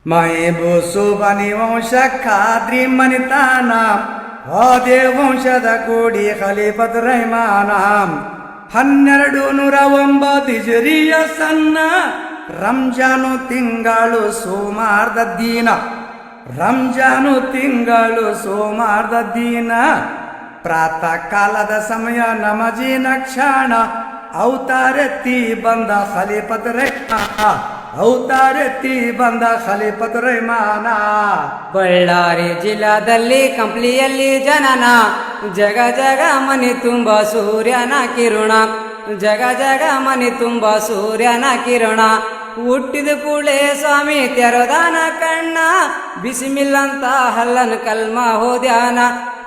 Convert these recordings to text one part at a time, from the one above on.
ಮಹಿಬು ಸುಬನಿ ವಂಶ ಖಾದ್ರಿ ಮನಿತಾನ ಹೋದೆ ವಂಶದ ಕೂಡಿ ಖಲೀಫತ್ ರಹಮಾನ 1209 ಹಿಜರಿಯ ಸನ್ನ ರಂಜಾನು ತಿಂಗಳು ಸೋಮಾರ್ದ ದಿನ ರಂಜಾನು ತಿಂಗಳು ಸೋಮಾರ್ದ ದಿನ ಪ್ರಾತಃ ಕಾಲದ ಸಮಯ ನಮಜಿನ ಕ್ಷಣ ಅವತಾರೆತ್ತಿ ಬಂದ ಖಲೀಫತ್ ರಹಮಾನ ಅವತಾರೆತ್ತಿ ಬಂದ ಖಲೀಫತ್ ರಹಮಾನ ಬಳ್ಳಾರಿ ಜಿಲ್ಲಾದಲ್ಲಿ ಕಂಪ್ಲಿಯಲ್ಲಿ ಜನನ ಜಗ ಜಗ ಮನಿ ತುಂಬ ಸೂರ್ಯನ ಕಿರಣ ಜಗ ಜಗ ಮನಿ ತುಂಬ ಸೂರ್ಯನ ಕಿರಣ ಹುಟ್ಟಿದ ಕೂಡಲೇ ಸ್ವಾಮಿ ತೆರದಾನ ಕಣ್ಣ ಬಿಸಿಮಿಲ್ಲಂತ ಹಲ್ಲನ್ ಕಲ್ಮ ಹೋದ್ಯಾನ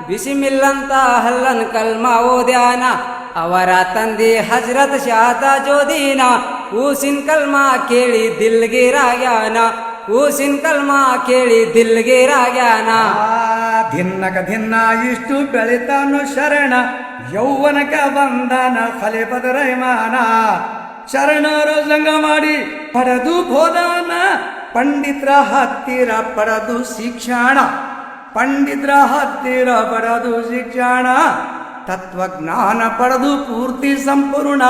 ಬಿಸಿಮಿಲ್ಲಂತ ಹಲ್ಲನ್ ಕಲ್ಮ ಹೋದ್ಯಾನ ಅವರ ತಂದೆ ಹಜರತ್ ಶಾತಾಜೋದೀನ ಹೂಸಿನ್ ಕಲ್ಮ ಕೇಳಿ ದಿಲ್ಗಿರಾಗ್ಯಾನ ಹೂಸಿನ್ ಕಲ್ಮ ಕೇಳಿ ದಿಲ್ಗಿರಾಗ್ಯಾನ ಧಿನ್ನಕ ಧಿನ್ನ ಇಷ್ಟು ಬೆಳಿತಾನು ಶರಣ ಯೌವನಕ ಬಂದಾನ ಖಲೀಫತ್ ರಹಮಾನ ಶರಣರ ಸಂಗ ಮಾಡಿ ಪಡೆದು ಬೋಧಾನ ಪಂಡಿತರ ಹತ್ತಿರ ಪಡೆದು ಶಿಕ್ಷಣ ಪಂಡಿತರ ಹತ್ತಿರ ಪಡೆದು ಶಿಕ್ಷಣ ತತ್ವಜ್ಞಾನ ಪಡೆದು ಪೂರ್ತಿ ಸಂಪೂರ್ಣ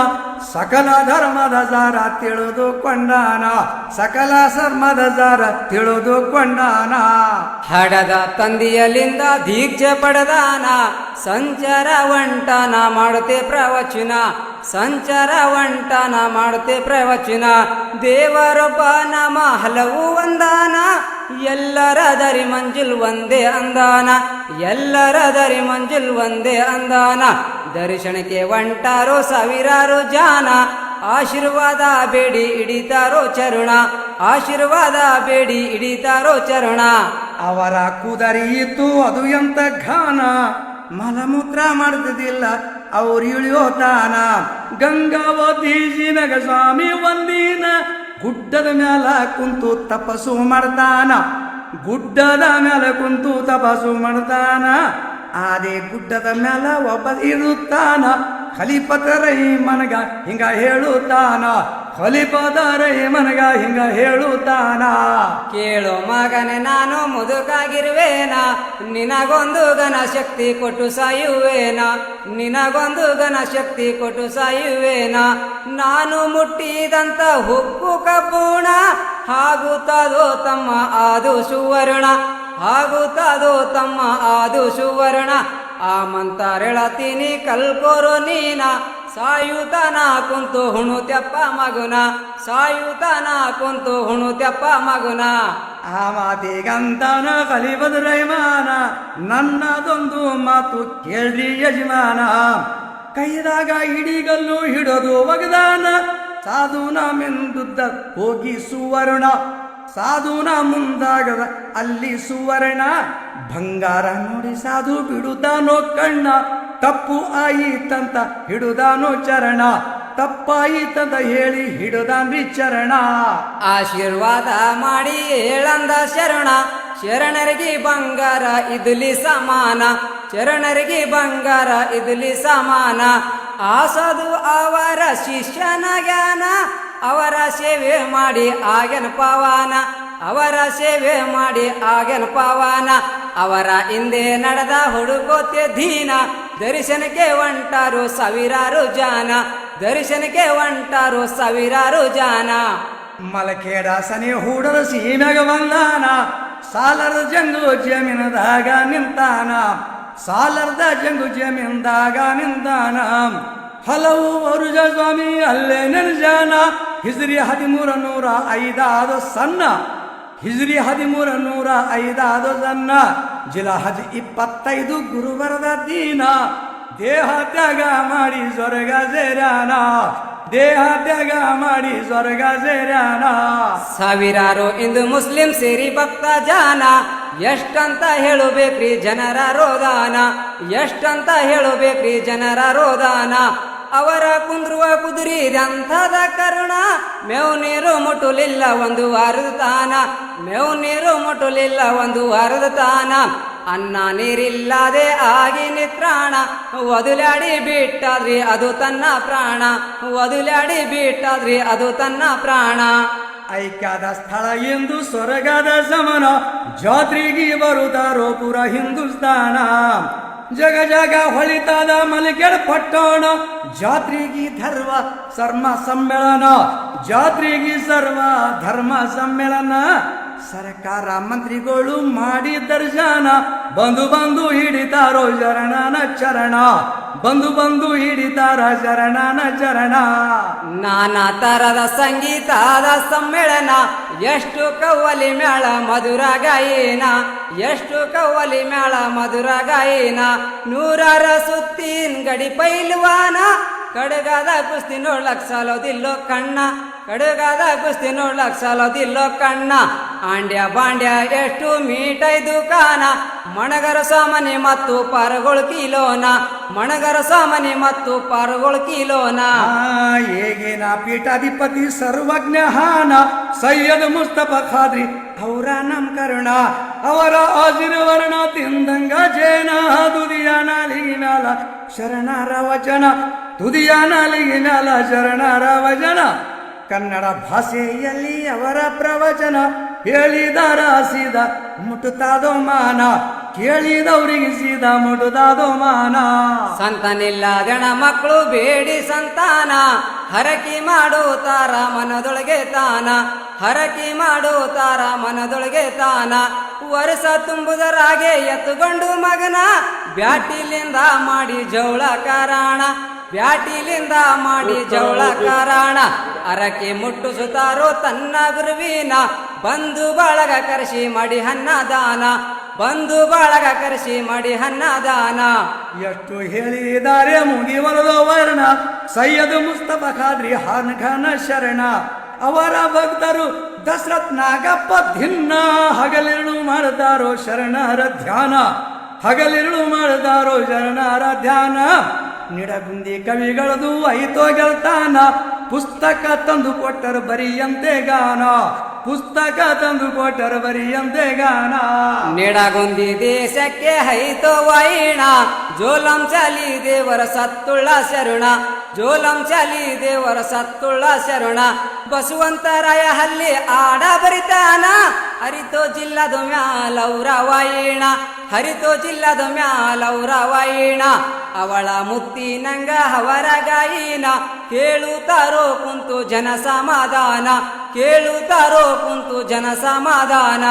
ಸಕಲ ಧರ್ಮದ ಸಾರ ತಿಳಿದುಕೊಂಡಾನ ಸಕಲ ಧರ್ಮದ ಸಾರ ತಿಳಿದುಕೊಂಡಾನ ಹಡದ ತಂದೆಯಲ್ಲಿಂದ ದೀಕ್ಷೆ ಪಡೆದಾನ ಸಂಚಾರ ವಂಟನ ಮಾಡುತ್ತೆ ಪ್ರವಚನ ಸಂಚಾರ ವಂಟನ ಮಾಡುತ್ತೆ ಪ್ರವಚನ ದೇವರೊಬ್ಬ ನಾಮ ಹಲವು ಒಂದಾನ ಎಲ್ಲರ ದರಿ ಮಂಜುಲ್ ಒಂದೇ ಅಂದಾನ ಎಲ್ಲರ ದರಿ ಮಂಜುಲ್ ಒಂದೇ ಅಂದಾನ ದರ್ಶನಕ್ಕೆ ಒಂಟಾರೋ ಸಾವಿರಾರು ಜಾನ ಆಶೀರ್ವಾದ ಬೇಡಿ ಹಿಡಿತಾರೋ ಚರುಣ ಆಶೀರ್ವಾದ ಬೇಡಿ ಹಿಡಿತಾರೋ ಚರುಣ ಅವರ ಕುದರಿ ಇತ್ತು ಅದು ಎಂತ ಘಾನ ಮಲಮೂತ್ರ ಮಾಡ್ತಿದ್ದಿಲ್ಲ ಅವ್ರು ಇಳಿಯೋತಾನ ಗಂಗಾವತಿ ಜಿನಗ ಸ್ವಾಮಿ ಒಂದಿನ ಗುಡ್ಡದ ಮ್ಯಾಲ ಕುಂತು ತಪಸ್ಸು ಮಾಡ್ತಾನ ಗುಡ್ಡದ ಮ್ಯಾಲ ಕುಂತು ತಪಸ್ಸು ಮಾಡ್ತಾನ ಅದೇ ಗುಡ್ಡದ ಮ್ಯಾಲ ಒಬ್ಬ ಇರುತ್ತಾನ ಖಲೀಫತ್ ರಹಮಾನಗ ಹಿಂಗ ಹೇಳುತ್ತಾನ ಖಲೀಫತ್ ರಹಮಾನಗ ಹಿಂಗ ಹೇಳುತ್ತಾನ ಕೇಳೋ ಮಗನೆ ನಾನು ಮುದುಕಾಗಿರುವೇನ ನಿನಗೊಂದು ಘನ ಶಕ್ತಿ ಕೊಟ್ಟು ಸಾಯುವೇನ ನಿನಗೊಂದು ಘನ ಶಕ್ತಿ ಕೊಟ್ಟು ಸಾಯುವೇನ ನಾನು ಮುಟ್ಟಿದಂತ ಹುಕ್ಕು ಕಬ್ಬುಣ ಆಗುತ್ತದೋ ತಮ್ಮ ಆದು ಸುವರ್ಣ ಆಗುತ್ತದೋ ತಮ್ಮ ಆದು ಸುವರ್ಣ ಆ ಮಂತಾರೆಳತೀನಿ ಕಲ್ಕೋರೋ ನೀನ ಸಾಯುತನ ಕುಂತು ಹುಣುತ್ಯಪ್ಪ ಮಗುನ ಸಾಯುತನ ಕುಂತು ಹುಣುತ್ಯಪ್ಪ ಮಗುನ ಆ ಮಾತಿಗಂತನ ಖಲೀಫತ್ ರಹಮಾನ ನನ್ನದೊಂದು ಮಾತು ಕೇಳ್ರಿ ಯಜಮಾನ ಕೈದಾಗ ಹಿಡಿಗಲ್ಲು ಹಿಡೋದು ಒಗದಾನ ಸಾಧುನ ಮೆಂದುದ್ದ ಹೋಗಿ ಸುವರ್ಣ ಸಾಧುನ ಮುಂದಾಗದ ಅಲ್ಲಿ ಸುವರ್ಣ ಬಂಗಾರ ನೋಡಿ ಸಾಧು ಬಿಡುತ್ತಾನೋ ಕಣ್ಣ ತಪ್ಪು ಆಯಿತಂತ ಹಿಡುದಾನೋ ಚರಣ ತಪ್ಪಾಯಿತಂತ ಹೇಳಿ ಹಿಡುದಾನ್ರಿ ಚರಣ ಆಶೀರ್ವಾದ ಮಾಡಿ ಹೇಳಂದ ಶರಣ ಶರಣರಿಗೆ ಬಂಗಾರ ಇದುಲಿ ಸಮಾನ ಶರಣರಿಗೆ ಬಂಗಾರ ಇದುಲಿ ಸಮಾನ ಆ ಸಾಧು ಅವರ ಶಿಷ್ಯನ ಜ್ಞಾನ ಅವರ ಸೇವೆ ಮಾಡಿ ಆಗನ ಪವಾನ ಅವರ ಸೇವೆ ಮಾಡಿ ಆಗನ ಪವಾನ ಅವರ ಹಿಂದೆ ನಡೆದ ಹುಡುಕೋತೆ ದೀನ ದರ್ಶನಕ್ಕೆ ಒಂಟಾರು ಸಾವಿರಾರು ಜಾನ ದರ್ಶನಕ್ಕೆ ಒಂಟಾರು ಸಾವಿರಾರು ಜಾನ ಮಲಖೇಡ ಸನಿ ಹೂಡದ ಸೀಮೆಗ ಬಂದಾನ ಸಾಲರದ ಜಂಗು ಜಮೀನದಾಗ ನಿಂತಾನ ಸಾಲರದ ಜಂಗು ಜಮೀನ್ದಾಗ ನಿಂತಾನ ಹಲವು ವರುಜ ಸ್ವಾಮಿ ಅಲ್ಲೇ ನೆನಜಾನ ಹಿಜ್ರಿ 1305 ಸನ್ನ ಹಿಜ್ರಿ 1305 ಸನ್ನ ಜಿಲಹಜ್ 25 ಗುರುವರದ ದಿನ ದೇಹ ತ್ಯಾಗ ಮಾಡಿ ಸ್ವರ್ಗ ಸೇರಾನ ದೇಹ ತ್ಯಾಗ ಮಾಡಿ ಸ್ವರ್ಗ ಸೇರಾನ ಸಾವಿರಾರು ಇಂದು ಮುಸ್ಲಿಂ ಸೇರಿ ಭಕ್ತ ಜಾನ ಎಷ್ಟಂತ ಹೇಳಬೇಕ್ರಿ ಜನರ ರೋದಾನ ಎಷ್ಟಂತ ಹೇಳಬೇಕ್ರಿ ಜನರ ರೋದಾನ ಅವರ ಕುಂದ್ರುವ ಕುದುರಿ ರಂಥದ ಕರುಣ ಮೇವು ನೀರು ಮುಟ್ಟುಲಿಲ್ಲ ಒಂದು ವಾರದ ತಾನ ಮೇವು ನೀರು ಮುಟ್ಟುಲಿಲ್ಲ ಒಂದು ವಾರದ ತಾನ ಅನ್ನ ನೀರಿಲ್ಲದೆ ಆಗಿ ನಿತ್ರಾಣ ಒದುಲಾಡಿ ಬಿಟ್ಟಾದ್ರಿ ಅದು ತನ್ನ ಪ್ರಾಣ ಒದುಲಾಡಿ ಬಿಟ್ಟಾದ್ರಿ ಅದು ತನ್ನ ಪ್ರಾಣ ಐಕ್ಯದ ಸ್ಥಳ ಎಂದು ಸ್ವರ್ಗದ ಸಮನ ಜಾತ್ರೆಗೆ ಬರುತ್ತಾರೋ ಪುರ ಹಿಂದೂಸ್ತಾನ ಜಗ ಜಗ ಹೊಳಿತಾದ ಮಲಿಕೆಡ್ ಪಟ್ಟಣ ಜಾತ್ರೆಗೆ ಧರ್ಮ ಸರ್ಮ ಸಮ್ಮೇಳನ ಜಾತ್ರೆಗೆ ಸರ್ವ ಧರ್ಮ ಸಮ್ಮೇಳನ ಸರ್ಕಾರ ಮಂತ್ರಿಗಳು ಮಾಡಿ ದರ್ಶನ ಬಂದು ಬಂದು ಹಿಡಿತಾರೋ ಶರಣನ ಚರಣ ಬಂದು ಬಂದು ಹಿಡಿತಾರ ಶರಣನ ಚರಣ ನಾನಾ ತರದ ಸಂಗೀತದ ಸಮ್ಮೇಳನ ಎಷ್ಟು ಕವ್ವಲಿ ಮೇಳ ಮಧುರ ಗಾಯನ ಎಷ್ಟು ಕವ್ವಲಿ ಮೇಳ ಮಧುರ ಗಾಯನ ನೂರಾರ ಸುತ್ತಿನ ಗಡಿ ಪೈಲ್ವಾನ ಕಡಗಾದ ಕುಸ್ತಿ ನೋಡ್ಲಕ್ ಸಾಲೋದಿಲ್ಲೋ ಕಣ್ಣ ಕಡಗಾದ ಕುಸ್ತಿ ನೋಡ್ಲಕ್ ಸಾಲೋದಿಲ್ಲೋ ಕಣ್ಣ ಆಂಡ್ಯ ಬಾಂಡ್ಯ ಎಷ್ಟು ಮೀಟೈ ದುಕಾನ ಮಣಗರ ಸಾಮಾನ್ಯ ಮತ್ತು ಪಾರಗಳು ಕಿಲೋನ ಮಣಗರ ಸಾಮಾನ್ಯ ಮತ್ತು ಪಾರಗಳು ಕಿಲೋನ ಹೇಗೇನ ಪೀಠಾಧಿಪತಿ ಸರ್ವಜ್ಞ ಹಾನ ಸೈಯದ್ ಮುಸ್ತಫ ಖಾದ್ರಿ ಅವರ ನಾಮಕರಣ ಅವರ ಆಶೀರ್ವರ್ಣ ತಿಂದಂಗ ಜೇನ ತುದಿಯ ನಾಲಿಗೆ ಮ್ಯಾಲ ಶರಣರ ವಚನ ತುದಿಯ ನಾಲಿಗೆ ಮ್ಯಾಲ ಶರಣರ ವಚನ ಕನ್ನಡ ಭಾಷೆಯಲ್ಲಿ ಅವರ ಪ್ರವಚನ ಹೇಳಿದಾರ ಸೀದ ಮುಟ್ಟುತ್ತಾದೋ ಮಾನ ಕೇಳಿದವರಿಗೆ ಸೀದಾ ಮುಟ್ಟುತ್ತಾದೋ ಮಾನ ಸಂತಾನಿಲ್ಲದಣ ಮಕ್ಕಳು ಬೇಡಿ ಸಂತಾನ ಹರಕಿ ಮಾಡುತ್ತಾರ ಮನದೊಳಗೆ ತಾನ ಹರಕಿ ಮಾಡುತ್ತಾರ ಮನದೊಳಗೆ ತಾನ ವರ್ಷ ತುಂಬುದರಾಗೆ ಎತ್ತುಕೊಂಡು ಮಗನ ಬ್ಯಾಟಿಲಿಂದ ಮಾಡಿ ಜವಳ ಕಾರಣ ಬ್ಯಾಟಿಲಿಂದ ಮಾಡಿ ಜವಳ ಕಾರಣ ಅರಕೆ ಮುಟ್ಟುಸುತ್ತಾರೋ ತನ್ನ ಗುರುವಿನ ಬಂಧು ಬಳಗ ಕರೆಸಿ ಮಾಡಿ ಅನ್ನದಾನ ಬಂಧು ಬಳಗ ಕರೆಸಿ ಮಾಡಿ ಅನ್ನದಾನ ಎಷ್ಟು ಹೇಳಿದ್ದಾರೆ ಮುಗಿವರದ ವರ್ಣ ಸೈಯದ್ ಮುಸ್ತಫ ಖಾದ್ರಿ ಹಾನ್ ಖಾನ ಶರಣ ಅವರ ಭಕ್ತರು ದಶರಥ್ ನಾಗಪ್ಪ ಧಿನ್ನ ಹಗಲಿರುಳು ಮಾಡ್ತಾರೋ ಶರಣರ ಧ್ಯಾನ ಹಗಲಿರುಳು ಮಾಡ್ತಾರೋ ಶರಣರ ಧ್ಯಾನ ನಿಡಗುಂದಿ ಕವಿಗಳದು ಐತೋ ಗೆಲ್ತಾನ ಪುಸ್ತಕ ತಂದು ಕೊಟ್ಟರು ಬರಿಯಂತೆ ಗಾನ ಪುಸ್ತಕ ತಂದು ಕೊಟ್ಟರು ಬರಿಯಂತೆ ಗಾನ ನಿಡಗುಂದಿ ದೇಶಕ್ಕೆ ಹೈತೋ ವೈಣ ಜೋಲಂ ಚಾಲಿ ದೇವರ ಸತ್ತುಳ್ಳ ಶರುಣ ಜೋಲಂ ಚಾಲಿ ದೇವರ ಸತ್ತುಳ್ಳ ಶರುಣ ಬಸವಂತರಾಯ ಹಲ್ಲಿ ಆಡ ಬರಿತಾನ ಹರಿತೋ ಜಿಲ್ಲದ ಮ್ಯಾಲೌರ ವಾಯಿಣ ಹರಿತೋ ಜಿಲ್ಲದ ಮ್ಯಾಲೌರ ವಾಯಿಣ ಅವಳ ಮುತ್ತಿನಂಗ ಅವರ ಗಾಯಿನ ಕೇಳುತ್ತಾರೋ ಕುಂತು ಜನ ಸಮಾಧಾನ ಕೇಳುತ್ತಾರೋ ಕುಂತು ಜನ ಸಮಾಧಾನ